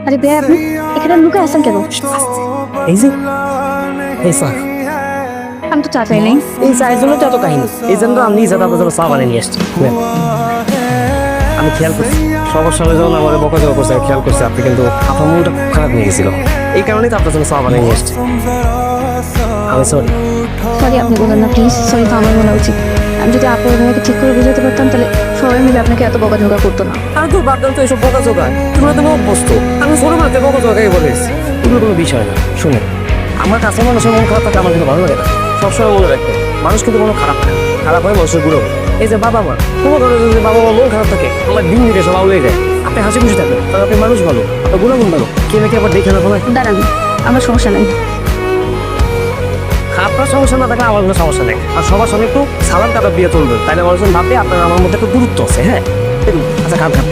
আরে ভাই আপনি এখানে লুকে আসেন কেন? এই যে এই স্যার, আমি তো চা চাই নাই। এই চায়ের জন্য তো এত কাহিনী। এই জন্য আমি নিজে আপনার জন্য চা বানিয়ে নিয়ে আসছি। নেন। আমি খেয়াল করছি সবার সঙ্গে যখন আমার বকাঝকা করছে আমি খেয়াল করছি আপনি কিন্তু আপনার মনটা খুব খারাপ হয়ে গেছিল। এই কারণেই তো আপনার জন্য চা বানিয়ে নিয়ে আসছি। আমি সরি। সরি আপনি বলেন না প্লিজ, সরি তো আমার বলা উচিত। আমি যদি আপনার মেয়েকে ঠিক করে বুঝাতে পারতাম তাহলে সবাই মিলে আপনাকে এত বকাঝকা করতো না। আমি তো বাদদাম তো এইসব বকাঝকা, তোমরা তো অভ্যস্ত। আমি ছোটবেলাতে বকাঝকাই বলে এসেছি, এগুলো কোনো বিষয় না। শুনে আমার কাছে মানুষের মন খারাপ থাকে আমার কিন্তু ভালো লাগে না। সবসময় মনে রাখবে মানুষ কিন্তু কোনো খারাপ হয় না, খারাপ হয় মানুষের গুলো। এই যে বাবা মা, কোনো কারণে যদি বাবা মা মন খারাপ থাকে আমার দিন দিকে সব আউলে যায়। আপনি হাসি খুশি থাকবেন কারণ আপনি মানুষ ভালো, আপনার গুণাগুণ ভালো। কে নাকি আবার দেখে না ফেলায়। দাঁড়ান, আমার সমস্যা নাই। আপনার সমস্যা না থাকলে আমার কোনো সমস্যা নেই। আর সবার সঙ্গে একটু সালাম কাটা দিয়ে চলবেন, তাইলে মানুষজন ভাববে আপনার আমার মধ্যে একটু দূরত্ব আছে। হ্যাঁ, আচ্ছা খান খান।